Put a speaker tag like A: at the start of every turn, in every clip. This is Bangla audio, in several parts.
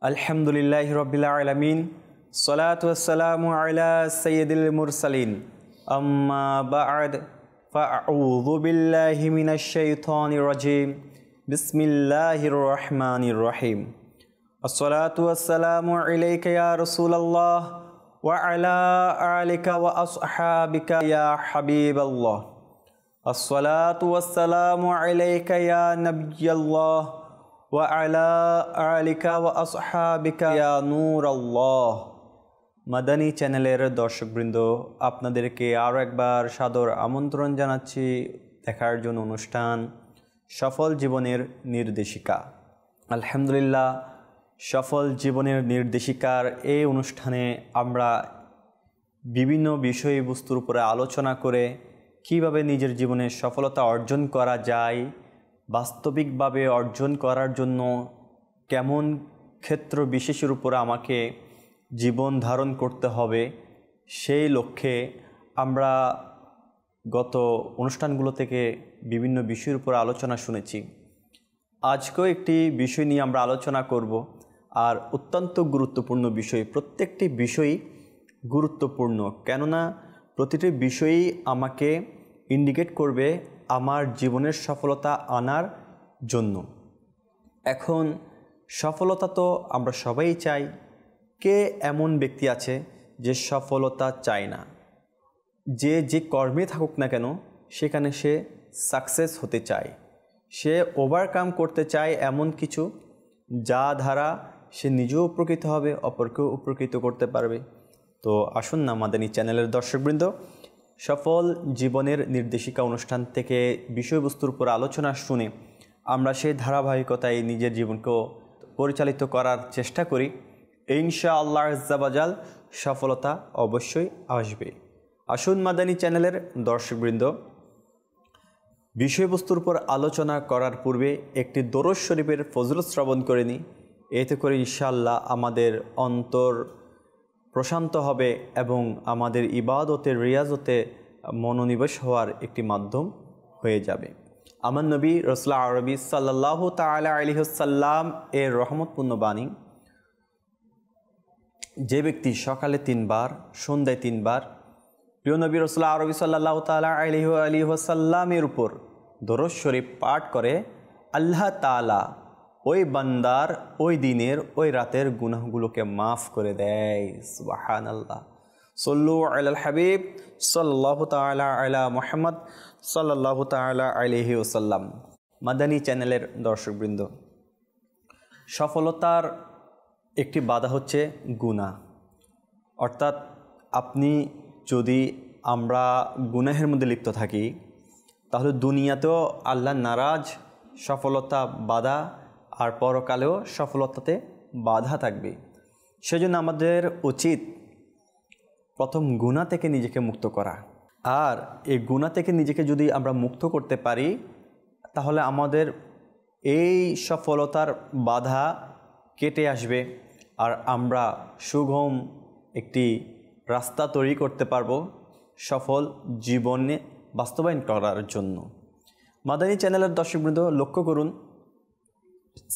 A: আলহামদুলিল্লাহি রাব্বিল আলামিন সলাতু ওয়াসসালামু আলা সাইয়্যিদিল মুরসালিন আম্মা বা'দ ফাআউযু বিল্লাহি মিনাশ শাইতানির রাজিম বিসমিল্লাহির রহমানির রহিম আসসালাতু ওয়াসসালামু আলাইকা ইয়া রাসূলুল্লাহ ওয়া আলা আলিকা ওয়া আসহাবিকা ইয়া হাবিবাল্লাহ আসসালাতু ওয়াসসালামু আলাইকা ইয়া নাবিয়াল্লাহ ওয়া আলা আলিকা ওয়া আসহাবিকা ইয়া নূরাল্লাহ। মাদানী চ্যানেলের দর্শকবৃন্দ, আপনাদেরকে আরও একবার সাদর আমন্ত্রণ জানাচ্ছি দেখার জন্য অনুষ্ঠান সফল জীবনের নির্দেশিকা। আলহামদুলিল্লাহ, সফল জীবনের নির্দেশিকার এই অনুষ্ঠানে আমরা বিভিন্ন বিষয়বস্তুর উপরে আলোচনা করে কিভাবে নিজের জীবনে সফলতা অর্জন করা যায়, বাস্তবিকভাবে অর্জন করার জন্য কেমন ক্ষেত্র বিশেষের উপর আমাকে জীবন ধারণ করতে হবে, সেই লক্ষ্যে আমরা গত অনুষ্ঠানগুলো থেকে বিভিন্ন বিষয়ের উপর আলোচনা শুনেছি। আজকেও একটি বিষয় নিয়ে আমরা আলোচনা করব, আর অত্যন্ত গুরুত্বপূর্ণ বিষয়। প্রত্যেকটি বিষয়ই গুরুত্বপূর্ণ, কেননা প্রতিটি বিষয়ই আমাকে ইন্ডিকেট করবে আমার জীবনের সফলতা আনার জন্য। এখন সফলতা তো আমরা সবাই চাই। কে এমন ব্যক্তি আছে যে সফলতা চায় না? যে কর্মে থাকুক না কেন, সেখানে সে সাকসেস হতে চায়, সে ওভারকাম করতে চায় এমন কিছু যা দ্বারা সে নিজেও উপকৃত হবে, অপরকেও উপকৃত করতে পারবে। তো আসুন না মাদানী চ্যানেলের দর্শকবৃন্দ, সফল জীবনের নির্দেশিকা অনুষ্ঠান থেকে বিষয়বস্তুর উপর আলোচনা শুনে আমরা সেই ধারাবাহিকতায় নিজের জীবনকেও পরিচালিত করার চেষ্টা করি। ইনশাআল্লাহ আজ্জা ওয়াজাল সফলতা অবশ্যই আসবে। আসুন মাদানী চ্যানেলের দর্শকবৃন্দ, বিষয়বস্তুর উপর আলোচনা করার পূর্বে একটি দরুদ শরীফের ফজিলত শ্রবণ করে নিই। এতে করে ইনশাআল্লাহ আমাদের অন্তর প্রশান্ত হবে এবং আমাদের ইবাদতের রিয়াজতে মনোনিবেশ হওয়ার একটি মাধ্যম হয়ে যাবে। আমার নবী রাসূলুল্লাহ আরবি সাল্লাল্লাহু তাআলা আলাইহি ওয়াসাল্লাম এর রহমতপূর্ণ বাণী, যে ব্যক্তি সকালে 3 বার, সন্ধ্যায় 3 বার প্রিয় নবী রাসূলুল্লাহ আরবি সাল্লাল্লাহু তাআলা আলাইহি ওয়াসাল্লামের উপর দরুদ শরীফ পাঠ করে, আল্লাহ তাআলা ওই বান্দার ওই দিনের ওই রাতের গুনাহগুলোকে মাফ করে দেয়। সুবহানাল্লাহ। সল্লু আলাল হাবিব সাল্লাল্লাহু তাআলা আলা মুহাম্মদ সাল্লাল্লাহু তাআলা আলাইহি ওয়াসাল্লাম। মাদানী চ্যানেলের দর্শকবৃন্দ, সফলতার একটি বাধা হচ্ছে গুনাহ। অর্থাৎ আপনি যদি আমরা গুনাহের মধ্যে লিপ্ত থাকি, তাহলে দুনিয়াতেও আল্লাহ নারাজ, সফলতা বাধা, আর পরকালেও সফলতাতে বাধা থাকবে। সেজন্য আমাদের উচিত প্রথম গুনাহ থেকে নিজেকে মুক্ত করা। আর এই গুনাহ থেকে নিজেকে যদি আমরা মুক্ত করতে পারি, তাহলে আমাদের এই সফলতার বাধা কেটে আসবে, আর আমরা সুগম একটি রাস্তা তৈরি করতে পারবো সফল জীবনে বাস্তবায়ন করার জন্য। মাদানী চ্যানেলের দর্শকবৃন্দ, লক্ষ্য করুন,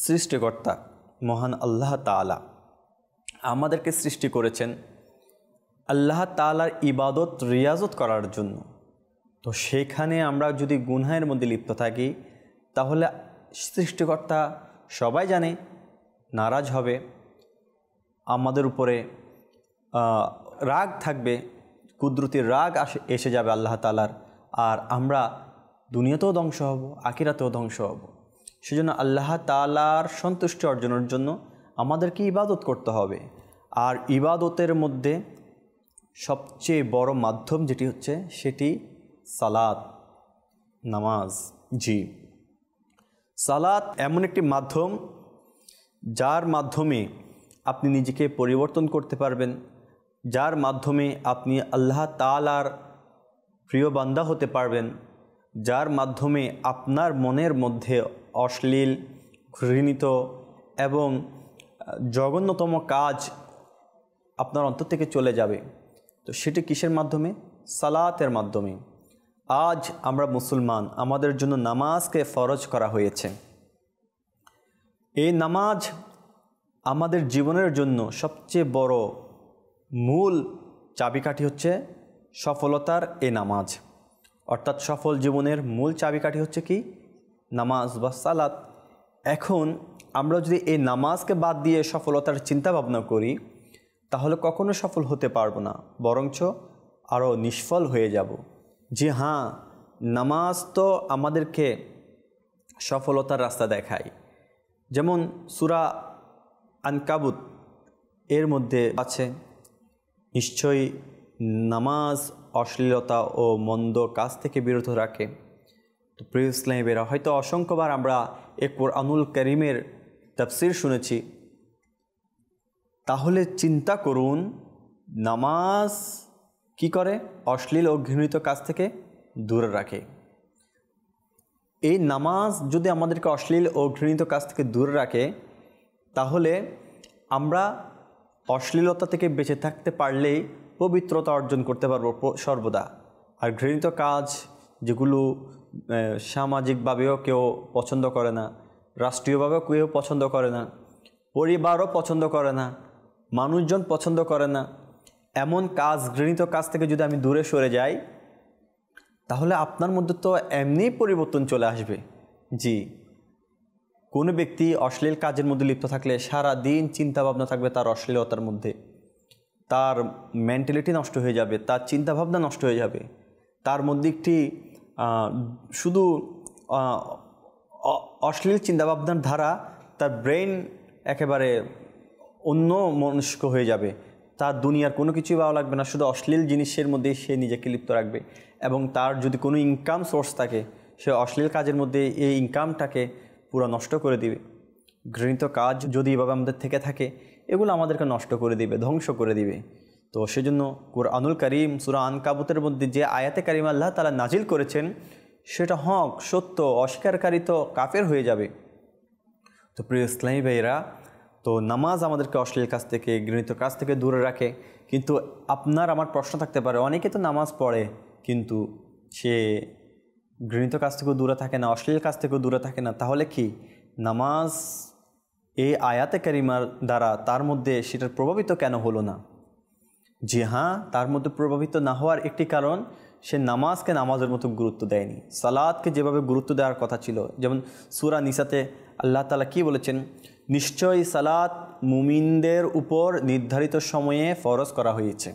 A: সৃষ্টিকর্তা মহান আল্লাহ তাআলা আমাদেরকে সৃষ্টি করেছেন আল্লাহ তাআলার ইবাদত রিয়াজত করার জন্য। তো সেখানে আমরা যদি গুনাহের মধ্যে লিপ্ত থাকি, তাহলে সৃষ্টিকর্তা সবাই জানে নারাজ হবে, আমাদের উপরে রাগ থাকবে, কুদরতির রাগ এসে যাবে আল্লাহ তাআলার, আর আমরা দুনিয়াতেও ধ্বংস হব, আখিরাতেও ধ্বংস হব। সেজন্য আল্লাহ তাআলার সন্তুষ্টি অর্জনের জন্য আমাদেরকে ইবাদত করতে হবে। আর ইবাদতের মধ্যে সবচেয়ে বড় মাধ্যম যেটি হচ্ছে, সেটি সালাত, নামাজ। জি, সালাত এমন একটি মাধ্যম যার মাধ্যমে আপনি নিজেকে পরিবর্তন করতে পারবেন, যার মাধ্যমে আপনি আল্লাহ তাআলার প্রিয় বান্দা হতে পারবেন, যার মাধ্যমে আপনার মনের মধ্যে অশ্লীল, ঘৃণিত এবং জঘন্যতম কাজ আপনার অন্তর থেকে চলে যাবে। তো সেটি কিসের মাধ্যমে? সালাতের মাধ্যমে। আজ আমরা মুসলমান, আমাদের জন্য নামাজকে ফরজ করা হয়েছে। এই নামাজ আমাদের জীবনের জন্য সবচেয়ে বড় মূল চাবিকাঠি হচ্ছে সফলতার এই নামাজ। অর্থাৎ সফল জীবনের মূল চাবিকাঠি হচ্ছে কি? নামাজ বা সালাত। এখন আমরা যদি এই নামাজকে বাদ দিয়ে সফলতার চিন্তা ভাবনা করি তাহলে কখনো সফল হতে পারবো না, বরঞ্চ আরও নিষ্ফল হয়ে যাব। জি হ্যাঁ, নামাজ তো আমাদেরকে সফলতার রাস্তা দেখায়। যেমন সূরা আনকাবুত এর মধ্যে আছে, নিশ্চয়ই নামাজ অশ্লীলতা ও মন্দ কাজ থেকে বিরত রাখে। তো প্রিয় ইসলামী ভাইরা, হয়তো অসংখ্যবার আমরা এ কোরআনুল কারীমের তাফসীর শুনেছি। তাহলে চিন্তা করুন, নামাজ কি করে? অশ্লীল ও ঘৃণিত কাজ থেকে দূরে রাখে। এই নামাজ যদি আমাদেরকে অশ্লীল ও ঘৃণিত কাজ থেকে দূরে রাখে তাহলে আমরা অশ্লীলতা থেকে বেঁচে থাকতে পারলেই পবিত্রতা অর্জন করতে পারবো সর্বদা। আর ঘৃণিত কাজ যেগুলো সামাজিকভাবেও কেউ পছন্দ করে না, রাষ্ট্রীয়ভাবেও কেউ পছন্দ করে না, পরিবারও পছন্দ করে না, মানুষজন পছন্দ করে না, এমন কাজ, ঘৃণিত কাজ থেকে যদি আমি দূরে সরে যাই তাহলে আপনার মধ্যে তো এমনি পরিবর্তন চলে আসবে। জি, কোনো ব্যক্তি অশ্লীল কাজের মধ্যে লিপ্ত থাকলে সারা দিন চিন্তাভাবনা থাকবে তার অশ্লীলতার মধ্যে, তার মেন্টালিটি নষ্ট হয়ে যাবে, তার চিন্তাভাবনা নষ্ট হয়ে যাবে, তার মধ্যে একটি শুধু অশ্লীল চিন্তাভাবনার ধারা, তার ব্রেন একেবারে অন্য মনস্ক হয়ে যাবে, তার দুনিয়ার কোনো কিছুই ভালো লাগবে না, শুধু অশ্লীল জিনিসের মধ্যেই সে নিজেকে লিপ্ত রাখবে। এবং তার যদি কোনো ইনকাম সোর্স থাকে সে অশ্লীল কাজের মধ্যে এই ইনকামটাকে পুরো নষ্ট করে দিবে। ঘৃণিত কাজ যদি এভাবে আমাদের থেকে থাকে এগুলো আমাদেরকে নষ্ট করে দিবে, ধ্বংস করে দিবে। তো সেজন্য কুরআনুল কারীম সূরা আনকাবুতের মধ্যে যে আয়াতে কারিমা আল্লাহ তাআলা নাজিল করেছেন সেটা হক, সত্য, অস্বীকারী তো কাফের হয়ে যাবে। তো প্রিয় ইসলামী ভাইরা, তো নামাজ আমাদেরকে অশ্লীল কাজ থেকে, ঘৃণিত কাজ থেকে দূরে রাখে। কিন্তু আপনার আমার প্রশ্ন থাকতে পারে, অনেকে তো নামাজ পড়ে কিন্তু সে ঘৃণিত কাজ থেকেও দূরে থাকে না, অশ্লীল কাজ থেকেও দূরে থাকে না, তাহলে কি নামাজ এই আয়াতে কারিমার দ্বারা তার মধ্যে সেটার প্রভাবিত কেন হলো না? জি হ্যাঁ, তার মধ্যে প্রভাবিত না হওয়ার একটি কারণ, সে নামাজকে নামাজের মতো গুরুত্ব দেয়নি। সালাতকে যেভাবে গুরুত্ব দেওয়ার কথা ছিল, যেমন সূরা নিসাতে আল্লাহ তাআলা কি বলেছেন, নিশ্চয়ই সালাত মুমিনদের উপর নির্ধারিত সময়ে ফরজ করা হয়েছে।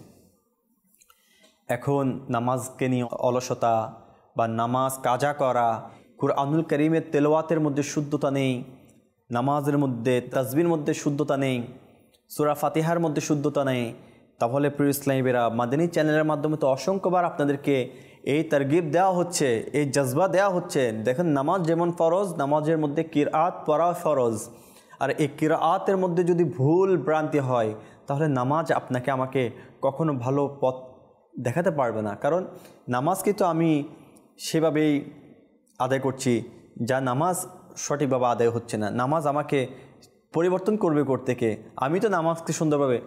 A: এখন নামাজকে নিয়ে অলসতা বা নামাজ কাজা করা, কুরআনুল কারীমের তেলাওয়াতের মধ্যে শুদ্ধতা নেই, নামাজের মধ্যে তাসবির মধ্যে শুদ্ধতা নেই, সূরা ফাতিহার মধ্যে শুদ্ধতা নেই, তাহলে প্রিয় ইসলামী ভাইরা, মাদানী চ্যানেলের মাধ্যমে তো অসংখ্যবার আপনাদেরকে এই তারগিব দেওয়া হচ্ছে, এই জজবা দেওয়া হচ্ছে। দেখেন, নামাজ যেমন ফরজ, নামাজের মধ্যে কিরাত পড়া ফরজ। আর এই কিরাতের মধ্যে যদি ভুল ভ্রান্তি হয় তাহলে নামাজ আপনাকে আমাকে কখনো ভালো পথ দেখাতে পারবে না। কারণ নামাজকে তো আমি সেভাবেই আদায় করছি যা নামাজ সঠিকভাবে আদায় হচ্ছে না। নামাজ আমাকে পরিবর্তন করবে থেকে, আমি তো নামাজকে সুন্দরভাবে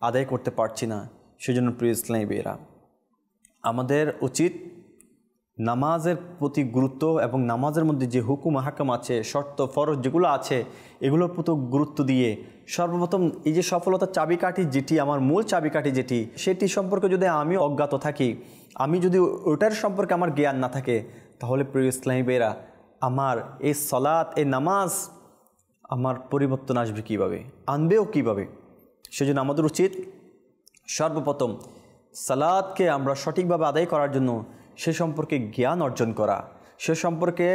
A: আদায় করতে পারছি না। সেজন্য প্রিয় ইসলামী ভাইরা, আমাদের উচিত নামাজের প্রতি গুরুত্ব এবং নামাজের মধ্যে যে হুকুম হাকাম আছে, শর্ত ফরজ যেগুলো আছে, এগুলোর প্রতি গুরুত্ব দিয়ে সর্বপ্রথম এই যে সফলতার চাবিকাঠি যেটি, আমার মূল চাবিকাঠি যেটি, সেটি সম্পর্কে যদি আমি অজ্ঞাত থাকি, আমি যদি ওটার সম্পর্কে আমার জ্ঞান না থাকে, তাহলে প্রিয় ইসলামী ভাইরা, আমার এই সালাত, এই নামাজ আমার পরিবর্তন আসবে কীভাবে, আনবেও কীভাবে? সেজন্য আমাদের উচিত সর্বপ্রথম সালাতকে আমরা সঠিকভাবে আদায় করার জন্য সে সম্পর্কে জ্ঞান অর্জন করা, সে সম্পর্কে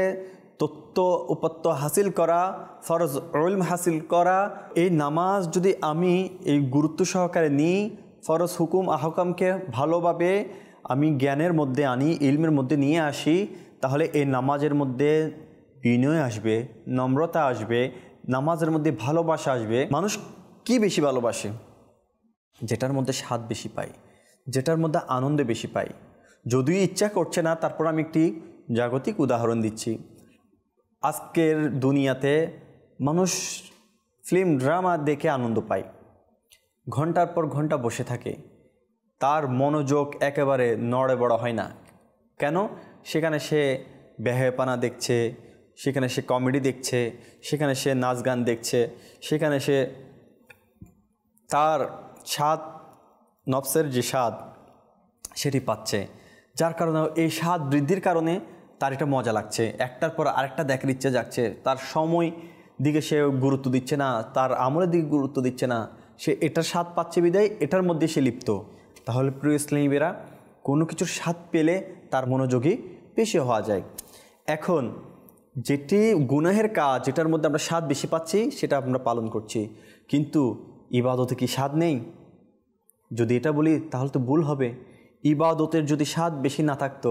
A: তথ্য উপাত্ত হাসিল করা, ফরজ ইলম হাসিল করা। এই নামাজ যদি আমি এই গুরুত্ব সহকারে নিই, ফরজ হুকুম আহকামকে ভালোভাবে আমি জ্ঞানের মধ্যে আনি, ইলমের মধ্যে নিয়ে আসি, তাহলে এই নামাজের মধ্যে বিনয় আসবে, নম্রতা আসবে, নামাজের মধ্যে ভালোবাসা আসবে। মানুষ কি বেশি ভালোবাসে? যেটার মধ্যে স্বাদ বেশি পাই, যেটার মধ্যে আনন্দ বেশি পাই। যদিও ইচ্ছা করছে না, তারপর আমি একটি জাগতিক উদাহরণ দিচ্ছি। আজকের দুনিয়াতে মানুষ ফিল্ম ড্রামা দেখে আনন্দ পায়, ঘন্টার পর ঘন্টা বসে থাকে, তার মনোযোগ একেবারে নড়ে বড় হয় না। কেন? সেখানে সে বেহায়াপনা দেখছে, সেখানে সে কমেডি দেখছে, সেখানে সে নাচ গান দেখছে, সেখানে সে তার স্বাদ, নফসের যে স্বাদ সেটি পাচ্ছে, যার কারণে এই স্বাদ বৃদ্ধির কারণে তার এটা মজা লাগছে, একটার পর আরেকটা দেখার ইচ্ছে যাচ্ছে, তার সময় দিকে সে গুরুত্ব দিচ্ছে না, তার আমলের দিকে গুরুত্ব দিচ্ছে না, সে এটার স্বাদ পাচ্ছে বিদায় এটার মধ্যে সে লিপ্ত। তাহলে প্রিয় ইসলামীরা, কোনো কিছুর স্বাদ পেলে তার মনোযোগী বেশি হওয়া যায়। এখন যেটি গুনাহের কাজ, যেটার মধ্যে আমরা স্বাদ বেশি পাচ্ছি সেটা আমরা পালন করছি, কিন্তু ইবাদতে কি স্বাদ নেই? যদি এটা বলি তাহলে তো ভুল হবে। ইবাদতের যদি স্বাদ বেশি না থাকতো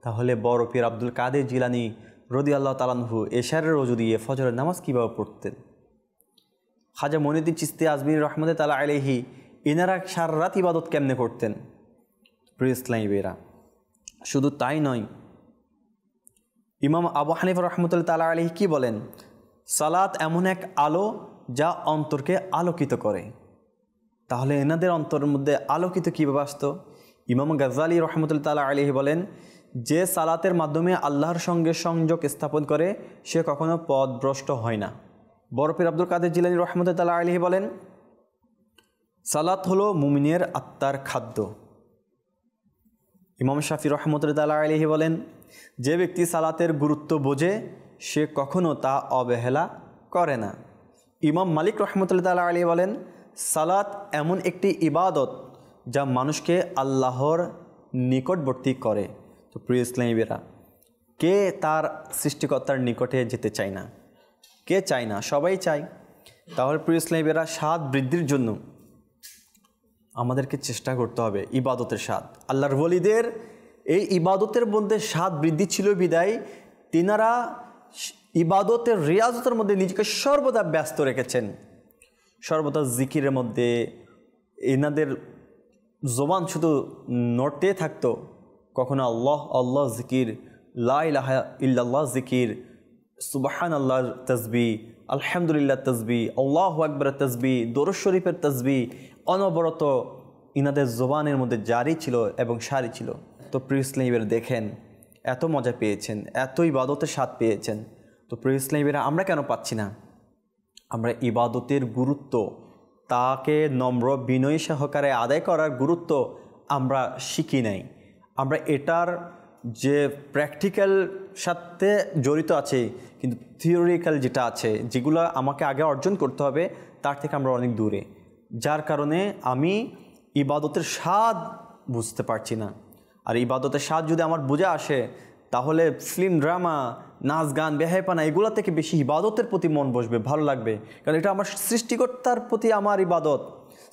A: তাহলে বড় পীর আব্দুল কাদের জিলানী রাদিয়াল্লাহু তাআলা আনহু এশারের রোজু দিয়ে ফজরের নামাজ কীভাবে পড়তেন? খাজা মঈনুদ্দিন চিশতি আজমির রহমতুল্লাহ তাআলা আলাইহি এনারা সারা রাত ইবাদত কেমনে করতেন? প্রিয় ইসলামী ভাইরা, শুধু তাই নয়, ইমাম আবু হানিফা রহমতুল্লাহ তাআলা আলাইহি কি বলেন? সালাত এমন এক আলো যা অন্তরকে আলোকিত করে। তাহলে এনাদের অন্তরের মধ্যে আলোকিত কীভাবে আসতো? ইমাম গাজ্জালী রহমতুল্লাহ তাআলা আলাইহি বলেন, যে সালাতের মাধ্যমে আল্লাহর সঙ্গে সংযোগ স্থাপন করে সে কখনো পথভ্রষ্ট হয় না। বড় পীর আব্দুল কাদের জিলানী রহমতুল্লাহ তাআলা আলাইহি বলেন, সালাত হলো মুমিনের আত্মার খাদ্য। ইমাম শাফি রহমতুল্লাহ তাআলা আলাইহি বলেন, যে ব্যক্তি সালাতের গুরুত্ব বোঝে সে কখনো তা অবহেলা করে না। ইমাম মালিক রহমতুল্লাহ তাআলা আলাইহি বলেন, সালাত এমন একটি ইবাদত যা মানুষকে আল্লাহর নিকটবর্তী করে। তো প্রিয় ইসলামীরা, কে তার সৃষ্টিকর্তার নিকটে যেতে চায় না? কে চায় না? সবাই চায়। তাহলে প্রিয় ইসলামীরা, স্বাদ বৃদ্ধির জন্য আমাদেরকে চেষ্টা করতে হবে ইবাদতের স্বাদ। আল্লাহর ওলিদের এই ইবাদতের মধ্যে স্বাদ বৃদ্ধি ছিল বিদায় তিনারা ইবাদতের রিয়াজতের মধ্যে নিজেকে সর্বদা ব্যস্ত রেখেছেন, সর্বদা জিকিরের মধ্যে। এনাদের জবান শুধু নড়তে থাকতো, কখনো আল্লাহ আল্লাহ জিকির, লা ইলাহা ইল্লাল্লাহ জিকির, সুবহান আল্লাহর তসবিহ, আলহামদুলিল্লাহ তসবিহ, আল্লাহু আকবার তসবিহ, দরুদ শরীফের তসবিহ অনবরত ইনাদের জবানের মধ্যে জারি ছিল এবং সারি ছিল। তো প্রিয় ইসলামীরা দেখেন, এত মজা পেয়েছেন, এত ইবাদতের স্বাদ পেয়েছেন, তো প্রিয় ইসলামীরা আমরা কেন পাচ্ছি না? আমরা ইবাদতের গুরুত্ব, তাকে নম্র বিনয় সহকারে আদায় করার গুরুত্ব আমরা শিখি নাই। আমরা এটার যে প্র্যাকটিক্যাল সাথে জড়িত আছে, কিন্তু থিওরিক্যাল যেটা আছে, যেগুলো আমাকে আগে অর্জন করতে হবে, তার থেকে আমরা অনেক দূরে। যার কারণে আমি ইবাদতের স্বাদ বুঝতে পারছি না। আর ইবাদতের স্বাদ যদি আমার বুঝে আসে, তাহলে ফিল্ম, ড্রামা, নাচ গান, বেহাইপানা এগুলো থেকে বেশি ইবাদতের প্রতি মন বসবে, ভালো লাগবে। কারণ এটা আমার সৃষ্টিকর্তার প্রতি আমার ইবাদত,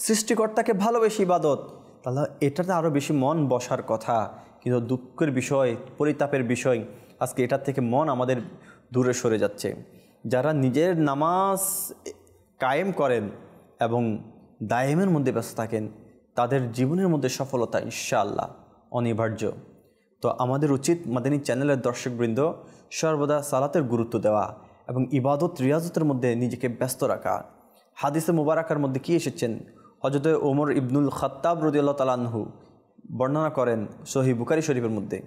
A: সৃষ্টিকর্তাকে ভালোবেসে ইবাদত, তাহলে এটাতে আরও বেশি মন বসার কথা। কিন্তু দুঃখের বিষয়, পরিতাপের বিষয়, আজকে এটার থেকে মন আমাদের দূরে সরে যাচ্ছে। যারা নিজের নামাজ কায়েম করেন এবং দায়েমের মধ্যে ব্যস্ত থাকেন, তাদের জীবনের মধ্যে সফলতা ইনশাআল্লাহ অনিবার্য। তো আমাদের উচিত মাদানী চ্যানেলের দর্শকবৃন্দ সর্বদা সালাতের গুরুত্ব দেওয়া এবং ইবাদত রিয়াজতের মধ্যে নিজেকে ব্যস্ত রাখা। হাদিসে মুবারাকার মধ্যে কি এসেছেন? হযরত ওমর ইবনুল খাত্তাব রাদিয়াল্লাহু তাআলা আনহু বর্ণনা করেন সহিহ বুখারী শরীফের মধ্যে,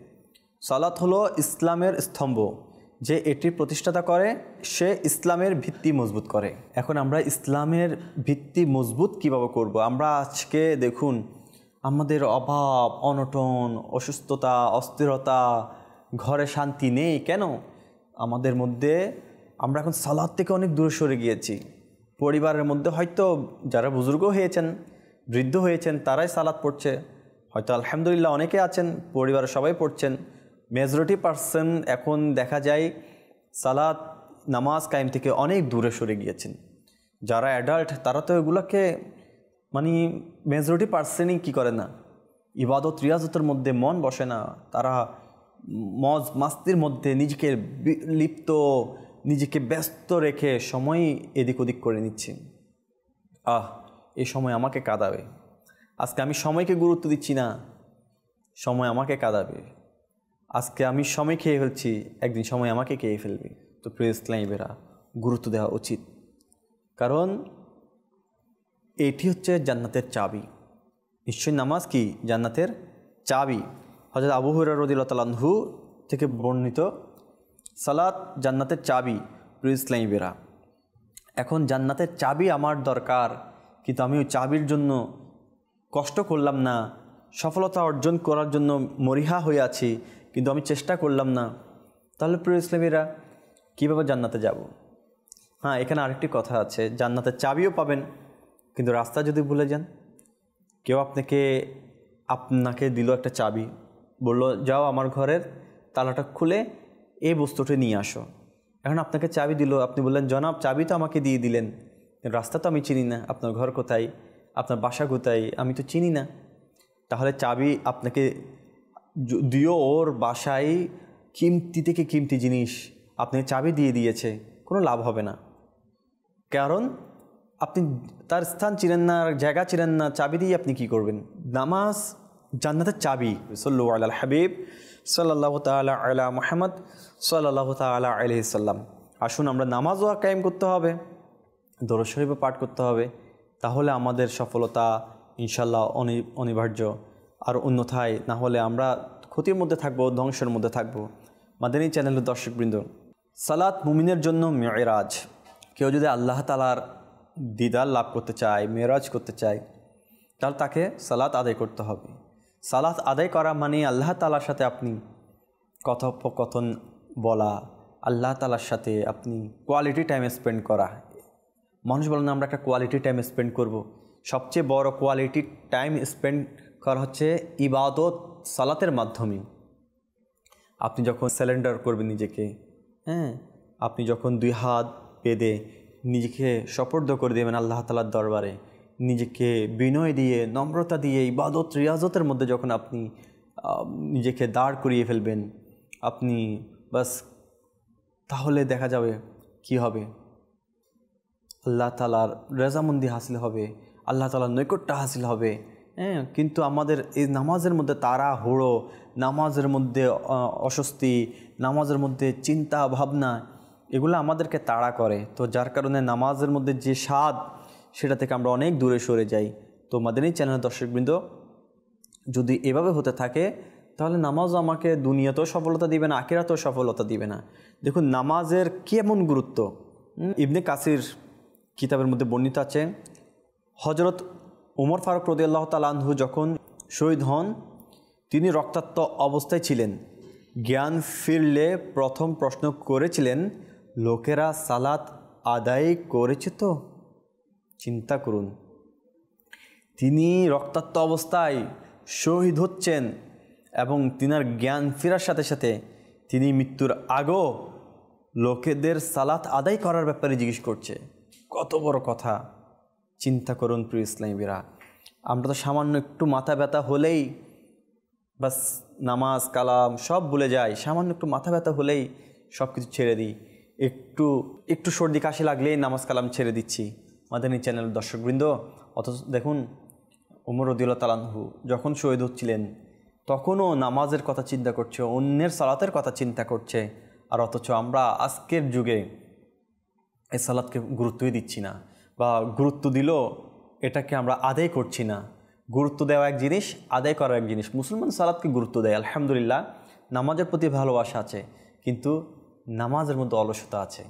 A: সালাত হলো ইসলামের স্তম্ভ, যে এটি প্রতিষ্ঠাতা করে সে ইসলামের ভিত্তি মজবুত করে। এখন আমরা ইসলামের ভিত্তি মজবুত কিভাবে করব? আমরা আজকে দেখুন, আমাদের অভাব, অনটন, অসুস্থতা, অস্থিরতা, ঘরে শান্তি নেই। কেন? আমাদের মধ্যে আমরা এখন সালাত থেকে অনেক দূরে সরে গিয়েছি। পরিবারের মধ্যে হয়তো যারা বুজুর্গ হয়েছেন, বৃদ্ধ হয়েছেন, তারাই সালাত পড়ছে, হয়তো আলহামদুলিল্লাহ অনেকে আছেন পরিবারের সবাই পড়ছেন। মেজরিটি পার্সন এখন দেখা যায় সালাত নামাজ কায়েম থেকে অনেক দূরে সরে গিয়েছেন। যারা অ্যাডাল্ট তারা তো এগুলোকে মেজরিটি পার্সনই কী করে না, ইবাদত রিয়াজতের মধ্যে মন বসে না। তারা মজ মাস্তির মধ্যে নিজেকে লিপ্ত, নিজেকে ব্যস্ত রেখে সময় এদিক ওদিক করে নিচ্ছে। এই সময় আমাকে কাঁদাবে, আজকে আমি সময়কে গুরুত্ব দিচ্ছি না, সময় আমাকে কাঁদাবে, আজকে আমি সময় খেয়ে ফেলছি, একদিন সময় আমাকে খেয়ে ফেলবে। তো প্রিয় ইসলামীরা, গুরুত্ব দেওয়া উচিত, কারণ এটি হচ্ছে জান্নাতের চাবি। নিশ্চয়ই নামাজ কি জান্নাতের চাবি। হযরত আবু হুরায়রা রাদিয়াল্লাহু তাআলা আনহু থেকে বর্ণিত, সালাত জান্নাতের চাবি। প্রিয় ইসলামীরা, এখন জান্নাতের চাবি আমার দরকার, কিন্তু আমি ওই চাবির জন্য কষ্ট করলাম না, সফলতা অর্জন করার জন্য মরিহা হয়ে আছি, কিন্তু আমি চেষ্টা করলাম না, তাহলে প্রিয় ইসলামীরা কীভাবে জান্নাতে যাব? হ্যাঁ, এখানে আরেকটি কথা আছে, জান্নাতের চাবিও পাবেন, কিন্তু রাস্তা যদি ভুলে যান। কেউ আপনাকে দিল একটা চাবি, বলল যাও আমার ঘরের তালাটা খুলে এই বস্তুটি নিয়ে আসো। এখন আপনাকে চাবি দিল, আপনি বললেন জনাব চাবি তো আমাকে দিয়ে দিলেন, রাস্তা তো আমি চিনি না, আপনার ঘর কোথায়, আপনার বাসা কোথায় আমি তো চিনি না। তাহলে চাবি আপনাকে যদিও ওর বাসায় কিমতি থেকে কিমতি জিনিস আপনি চাবি দিয়ে দিয়েছে, কোনো লাভ হবে না। কারণ আপনি তার স্থান চিনেন না, জায়গা চিনেন না, চাবি দিয়ে আপনি কি করবেন? নামাজ জান্নাতের চাবি। সাল্লু আলাল হাবিব সাল্লাল্লাহু তাআলা আলা মুহাম্মদ সাল্লাল্লাহু তাআলা আলাইহি সাল্লাম। আসুন আমরা নামাজও কায়েম করতে হবে, দরুদ শরীফও পাঠ করতে হবে, তাহলে আমাদের সফলতা ইনশাল্লাহ অনিবার্য। আর অন্যথায় না হলে আমরা ক্ষতির মধ্যে থাকবো, ধ্বংসের মধ্যে থাকবো। মাদানী চ্যানেলের দর্শকবৃন্দ, সালাত মুমিনের জন্য মেরাজ। কেউ যদি আল্লাহ তাআলার দিদার লাভ করতে চায়, মেরাজ করতে চায়, তাহলে তাকে সালাত আদায় করতে হবে। সালাত আদায় করা মানে আল্লাহ তাআলার সাথে আপনি কথোপকথন বলা, আল্লাহ তাআলার সাথে আপনি কোয়ালিটি টাইম স্পেন্ড করা। মানুষ বলেন না আমরা একটা কোয়ালিটি টাইম স্পেন্ড করব। সবচেয়ে বড় কোয়ালিটি টাইম স্পেন্ড করা হচ্ছে ইবাদত, সালাতের মাধ্যমে। আপনি যখন স্যালেন্ডার করবেন নিজেকে, আপনি যখন দুই হাত বেঁধে নিজেকে সোপর্দ করে দেবেন আল্লাহ তাআলার দরবারে, নিজেকে বিনয় দিয়ে, নম্রতা দিয়ে, ইবাদত রিয়াজতের মধ্যে যখন আপনি নিজেকে দাঁড় করিয়ে ফেলবেন আপনি, বাস তাহলে দেখা যাবে কি হবে, আল্লাহ তাআলার রেজামন্দি হাসিল হবে, আল্লাহ তাআলার নৈকট্য হাসিল হবে। কিন্তু আমাদের এই নামাজের মধ্যে তাড়াহুড়ো, নামাজের মধ্যে অস্বস্তি, নামাজের মধ্যে চিন্তা ভাবনা, এগুলো আমাদেরকে তাড়া করে। তো যার কারণে নামাজের মধ্যে যে স্বাদ, সেটা থেকে আমরা অনেক দূরে সরে যাই। তো মাদানী চ্যানেলের দর্শকবৃন্দ, যদি এভাবে হতে থাকে তাহলে নামাজও আমাকে দুনিয়াতেও সফলতা দিবে না, আখিরাতেও সফলতা দিবে না। দেখুন নামাজের কেমন গুরুত্ব। ইবনে কাসির কিতাবের মধ্যে বর্ণিত আছে, হজরত উমর ফারুক রাদিয়াল্লাহু তাআলা আনহু যখন শহীদ হন, তিনি রক্তাক্ত অবস্থায় ছিলেন। জ্ঞান ফিরলে প্রথম প্রশ্ন করেছিলেন, লোকেরা সালাত আদায় করেছে তো? চিন্তা করুন, তিনি রক্তাক্ত অবস্থায় শহীদ হচ্ছেন এবং তিনার জ্ঞান ফেরার সাথে সাথে তিনি মৃত্যুর আগেও লোকেদের সালাত আদায় করার ব্যাপারে জিজ্ঞেস করছে। কত বড় কথা, চিন্তা করুন প্রিয় ইসলামীরা। আমরা তো সামান্য একটু মাথা ব্যথা হলেই বাস নামাজ কালাম সব ভুলে যাই, সামান্য একটু মাথা ব্যথা হলেই সব কিছু ছেড়ে দিই, একটু সর্দি কাশি লাগলেই নামাজ কালাম ছেড়ে দিচ্ছি। মাদানী চ্যানেলের দর্শকবৃন্দ, অথচ দেখুন ওমর রাদিয়াল্লাহু তাআলা আনহু যখন শহীদ হচ্ছিলেন তখনও নামাজের কথা চিন্তা করছে, অন্যের সালাতের কথা চিন্তা করছে। আর অথচ আমরা আজকের যুগে এই সালাতকে গুরুত্বই দিচ্ছি না, বা গুরুত্ব দিলেও এটাকে আমরা আদায় করছি না। গুরুত্ব দেওয়া এক জিনিস, আদায় করা এক জিনিস। মুসলমান সালাতকে গুরুত্ব দেয়, আলহামদুলিল্লাহ, নামাজের প্রতি ভালোবাসা আছে, কিন্তু নামাজের মধ্যে অলসতা আছে।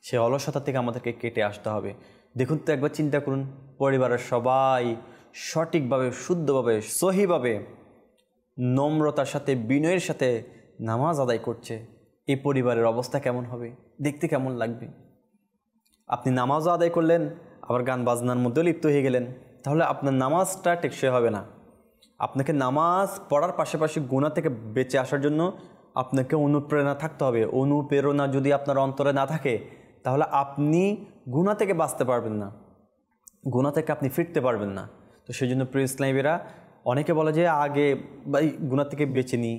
A: সেই অলসতা থেকে আমাদেরকে কেটে আসতে হবে। দেখুন তো একবার চিন্তা করুন, পরিবারের সবাই সঠিকভাবে, শুদ্ধভাবে, সহিভাবে, নম্রতার সাথে, বিনয়ের সাথে নামাজ আদায় করছে, এই পরিবারের অবস্থা কেমন হবে, দেখতে কেমন লাগবে? আপনি নামাজও আদায় করলেন, আবার গান বাজনার মধ্যেও লিপ্ত হয়ে গেলেন, তাহলে আপনার নামাজটা টেকসই হবে না। আপনাকে নামাজ পড়ার পাশাপাশি গুনাহ থেকে বেঁচে আসার জন্য আপনাকে অনুপ্রেরণা থাকতে হবে। অনুপ্রেরণা যদি আপনার অন্তরে না থাকে তাহলে আপনি গুনাহ থেকে বাঁচতে পারবেন না, গুনাহ থেকে আপনি ফিরতে পারবেন না। তো সেই জন্য প্রিয় ইসলামীরা, অনেকে বলে যে আগে ভাই গুনাহ থেকে বেঁচে নিই,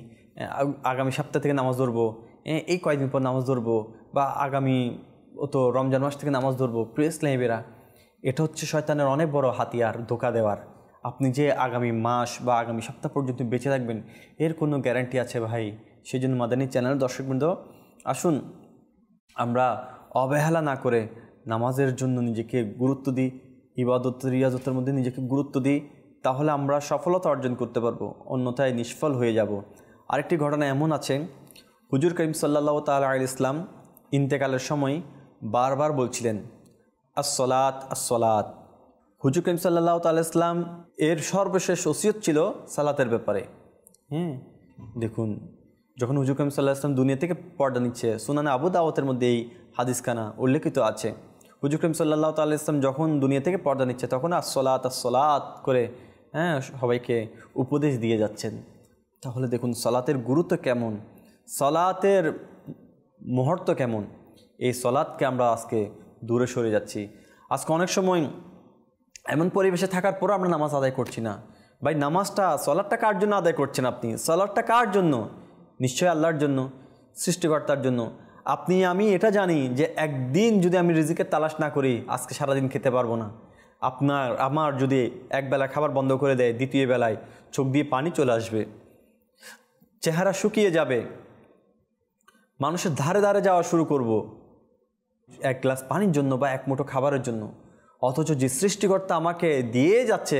A: আগামী সপ্তাহ থেকে নামাজ ধরবো, এই কয়েকদিন পর নামাজ ধরবো, বা আগামী তো রমজান মাস থেকে নামাজ ধরবো। প্রিয় ইসলামীরা, এটা হচ্ছে শয়তানের অনেক বড় হাতিয়ার, ধোঁকা দেওয়ার। আপনি যে আগামী মাস বা আগামী সপ্তাহ পর্যন্ত বেঁচে থাকবেন এর কোনো গ্যারান্টি আছে ভাই? সেই জন্য মাদানী চ্যানেলের দর্শকবৃন্দ, আসুন আমরা অবহেলা না করে নামাজের জন্য নিজেকে গুরুত্ব দিই, ইবাদত রিয়াজতের মধ্যে নিজেকে গুরুত্ব দিই, তাহলে আমরা সফলতা অর্জন করতে পারবো, অন্যথায় নিষ্ফল হয়ে যাব। আরেকটি ঘটনা এমন আছে, হুজুর করিম সাল্লাল্লাহু তাআলা আলাইহি ইসলাম ইন্তেকালের সময় বারবার বলছিলেন, আসসালাত আসসালাত, হুজুর করিম সাল্লাল্লাহু তাআলা ইসলাম এর সর্বশেষ ওসিয়ত ছিল সালাতের ব্যাপারে। দেখুন, যখন হুজুর করিম সাল্লাল্লাহু আলাইহি ওয়াসাল্লাম দুনিয়া থেকে পর্দা নিচ্ছে, সুনানে আবু দাউদের মধ্যে এই হাদিসখানা উল্লেখিত আছে। হুজুর করিম সাল্লাল্লাহু তাআলা ইসলাম যখন দুনিয়া থেকে পর্দা নিচ্ছে তখন আসসালাত করে সবাইকে উপদেশ দিয়ে যাচ্ছেন। তাহলে দেখুন সালাতের গুরুত্ব কেমন, সালাতের মুহূর্ত কেমন। এই সালাতকে আমরা আজকে দূরে সরে যাচ্ছি। আজকে অনেক সময় এমন পরিবেশে থাকার পরও আমরা নামাজ আদায় করছি না। ভাই, সালাতটা কার জন্য আদায় করছেন আপনি? সালাতটা কার জন্য? নিশ্চয়ই আল্লাহর জন্য, সৃষ্টিকর্তার জন্য। আপনি আমি এটা জানি যে একদিন যদি আমি রিজিকের তালাশ না করি আজকে সারাদিন খেতে পারবো না। আমার যদি একবেলা খাবার বন্ধ করে দেয়, দ্বিতীয় বেলায় চোখ দিয়ে পানি চলে আসবে, চেহারা শুকিয়ে যাবে, মানুষের ধারে ধারে যাওয়া শুরু করব এক গ্লাস পানির জন্য বা এক মুঠো খাবারের জন্য। অথচ যে সৃষ্টিকর্তা আমাকে দিয়ে যাচ্ছে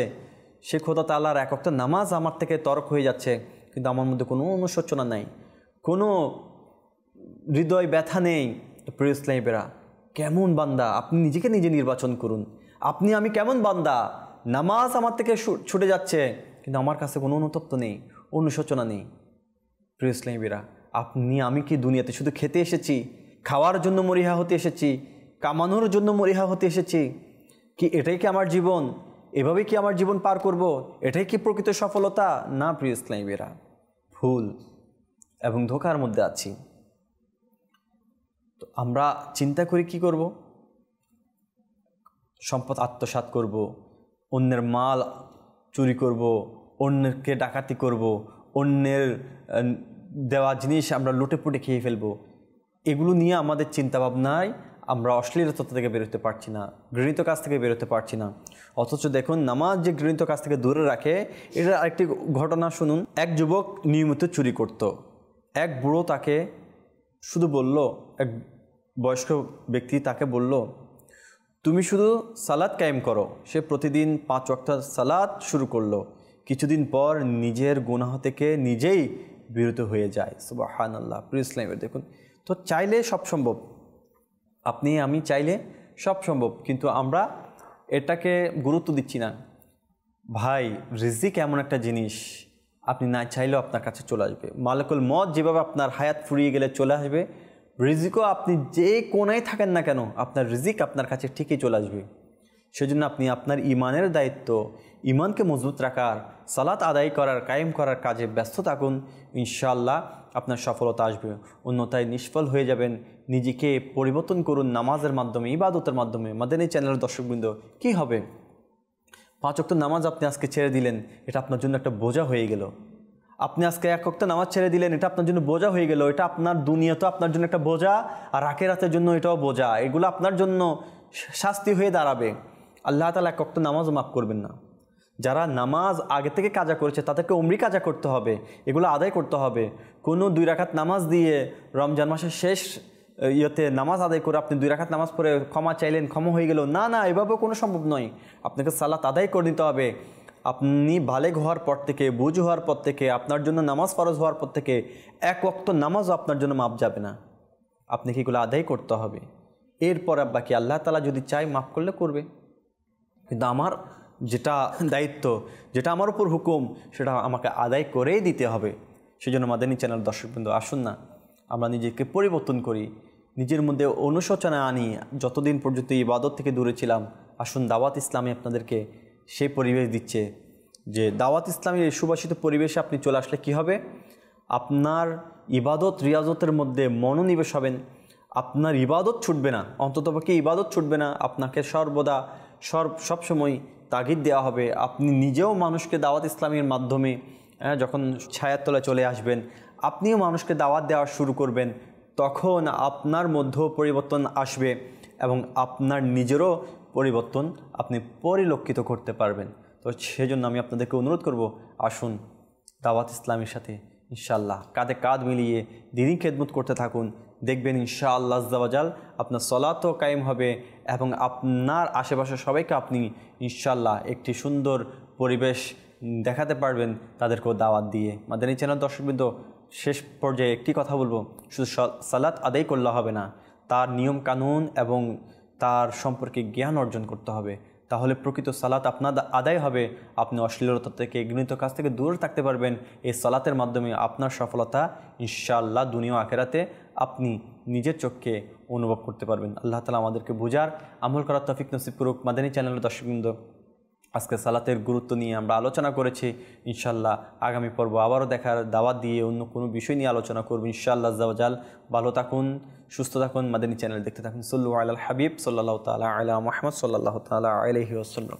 A: সে খোদা তাআলার এক ওয়াক্ত নামাজ আমার থেকে তরক হয়ে যাচ্ছে, কিন্তু আমার মধ্যে কোনো অনুশোচনা নেই, কোনো হৃদয় ব্যথা নেই। প্রিয় ইসলামী ভাইরা, কেমন বান্দা আপনি নিজেকে নিজে নির্বাচন করুন। আপনি আমি কেমন বান্দা? নামাজ আমার থেকে ছুটে যাচ্ছে কিন্তু আমার কাছে কোনো অনুতপ্ত নেই, অনুশোচনা নেই। প্রিয় ইসলামী ভাইরা, আপনি আমি কি দুনিয়াতে শুধু খেতে এসেছি, খাওয়ার জন্য মরিহা হতে এসেছি, কামানোর জন্য মরিহা হতে এসেছি? কি এটাই কি আমার জীবন? এভাবেই কি আমার জীবন পার করব? এটাই কি প্রকৃত সফলতা? না প্রিয় ইসলামী ভাইরা, ভুল এবং ধোঁকার মধ্যে আছি। তো আমরা চিন্তা করি কি করব? সম্পদ আত্মসাৎ করব, অন্যের মাল চুরি করব, অন্যকে ডাকাতি করব, অন্যের দেওয়া জিনিস আমরা লুটেপুটে খেয়ে ফেলবো। এগুলো নিয়ে আমাদের চিন্তাভাবনায় আমরা অশ্লীলতা থেকে বেরোতে পারছি না, ঘৃণিত কাজ থেকে বেরোতে পারছি না। অথচ দেখুন, নামাজ যে ঘৃণিত কাজ থেকে দূরে রাখে, এটার আরেকটি ঘটনা শুনুন। এক যুবক নিয়মিত চুরি করত। এক বুড়ো তাকে শুধু বলল, এক বয়স্ক ব্যক্তি তাকে বলল, তুমি শুধু সালাত কায়েম করো। সে প্রতিদিন 5 ওয়াক্ত সালাত শুরু করলো। কিছুদিন পর নিজের গুনাহ থেকে নিজেই বিরত হয়ে যায়। সুবহানাল্লাহ। প্রিয় ইসলামের দেখুন, তো চাইলে সব সম্ভব, আপনি আমি চাইলে সব সম্ভব, কিন্তু আমরা এটাকে গুরুত্ব দিচ্ছি না। ভাই, রিজিক এমন একটা জিনিস আপনি না চাইলেও আপনার কাছে চলে আসবে। মালিকুল মত যেভাবে আপনার হায়াত ফুরিয়ে গেলে চলে আসবে, রিজিকও আপনি যে কোনায় থাকেন না কেন আপনার রিজিক আপনার কাছে ঠিকই চলে আসবে। সেজন্য আপনি আপনার ইমানের দায়িত্ব, ইমানকে মজবুত রাখার, সালাত আদায় করার, কায়েম করার কাজে ব্যস্ত থাকুন। ইনশাআল্লাহ আপনার সফলতা আসবে, অন্যথায় নিষ্ফল হয়ে যাবেন। নিজেকে পরিবর্তন করুন নামাজের মাধ্যমে, ইবাদতের মাধ্যমে। মাদানী চ্যানেলের দর্শকবৃন্দ, কি হবে? 5 ওয়াক্ত নামাজ আপনি আজকে ছেড়ে দিলেন, এটা আপনার জন্য একটা বোঝা হয়ে গেল। আপনি আজকে 1 ওয়াক্ত নামাজ ছেড়ে দিলেন, এটা আপনার জন্য বোঝা হয়ে গেল। এটা আপনার দুনিয়া তো আপনার জন্য একটা বোঝা, আর আখিরাতের জন্য এটাও বোঝা। এগুলো আপনার জন্য শাস্তি হয়ে দাঁড়াবে। আল্লাহ তাআলা 1 ওয়াক্ত নামাজও মাফ করবেন না। যারা নামাজ আগে থেকে কাজা করেছে তাদেরকে উমরি কাজা করতে হবে, এগুলো আদায় করতে হবে। কোনো 2 রাকাত নামাজ দিয়ে রমজান মাসের শেষ নামাজ আদায় করে আপনি 2 রাকাত নামাজ পড়ে ক্ষমা চাইলেন, ক্ষমা হয়ে গেল, না, এভাবে কোনো সম্ভব নয়। আপনাকে সালাত আদায় করে নিতে হবে। আপনি বালেগ হওয়ার পর থেকে, বুঝ হওয়ার পর থেকে, আপনার জন্য নামাজ ফরজ হওয়ার পর থেকে 1 ওয়াক্ত নামাজও আপনার জন্য মাপ যাবে না। আপনাকে এগুলো আদায় করতে হবে। এরপর বাকি আল্লাহ তাআলা যদি চাই মাফ করলে করবে, কিন্তু আমার যেটা দায়িত্ব, যেটা আমার উপর হুকুম, সেটা আমাকে আদায় করেই দিতে হবে। সেজন্য মাদানী চ্যানেল দর্শকবৃন্দ, আসুন না আমরা নিজেকে পরিবর্তন করি, নিজের মধ্যে অনুশোচনা আনি। যতদিন পর্যন্ত ইবাদত থেকে দূরে ছিলাম, আসুন দাওয়াত ইসলামী আপনাদেরকে সেই পরিবেশ দিচ্ছে যে দাওয়াত ইসলামীর সুবাসিত পরিবেশে আপনি চলে আসলে কি হবে? আপনার ইবাদত রিয়াজতের মধ্যে মনোনিবেশ হবেন। আপনার ইবাদত ছুটবে না, অন্ততপক্ষে ইবাদত ছুটবে না। আপনাকে সর্বদা সবসময় তাগিদ দেওয়া হবে। আপনি নিজেও মানুষকে দাওয়াত ইসলামীর মাধ্যমে যখন ছায়ার তলায় চলে আসবেন, আপনিও মানুষকে দাওয়াত দেওয়া শুরু করবেন, তখন আপনার মধ্যেও পরিবর্তন আসবে এবং আপনার নিজেরও পরিবর্তন আপনি পরিলক্ষিত করতে পারবেন। তো সেজন্য আমি আপনাদেরকে অনুরোধ করব, আসুন দাওয়াত ইসলামের সাথে ইনশাআল্লাহ কাঁধে কাঁধ মিলিয়ে দিনই খেদমত করতে থাকুন। দেখবেন ইনশাআল্লাহ আজ্জা ওয়া জাল আপনার সলাতও কায়েম হবে এবং আপনার আশেপাশে সবাইকে আপনি ইনশাআল্লাহ একটি সুন্দর পরিবেশ দেখাতে পারবেন, তাদেরকেও দাওয়াত দিয়ে। মাদানী চ্যানেল দর্শকবৃন্দ, শেষ পর্যায়ে একটি কথা বলবো, শুধু সালাত আদায় করলে হবে না, তার নিয়ম কানুন এবং তার সম্পর্কে জ্ঞান অর্জন করতে হবে। তাহলে প্রকৃত সালাত আপনার আদায় হবে, আপনি অশ্লীলতা থেকে ঘৃণিত কাজ থেকে দূরে থাকতে পারবেন। এই সালাতের মাধ্যমে আপনার সফলতা ইনশাআল্লাহ দুনিয়া আখেরাতে আপনি নিজের চোখে অনুভব করতে পারবেন। আল্লাহ তাআলা আমাদেরকে বুঝার আমল করার তৌফিক নসিব করুক। মাদানী চ্যানেলের দর্শকবৃন্দ, আজকে সালাতের গুরুত্ব নিয়ে আমরা আলোচনা করেছি। ইনশাআল্লাহ আগামী পর্ব আবারও দেখার দাওয়াত দিয়ে অন্য কোনো বিষয় নিয়ে আলোচনা করব ইনশাআল্লাহ আজ্জা ওয়া জাল। ভালো থাকুন, সুস্থ থাকুন, মাদানী চ্যানেল দেখতে থাকুন। সাল্লু আলাল হাবিব সাল্লাল্লাহু তাআলা আলা মুহাম্মদ সাল্লাল্লাহু তাআলা আলাইহি ওয়াসাল্লাম।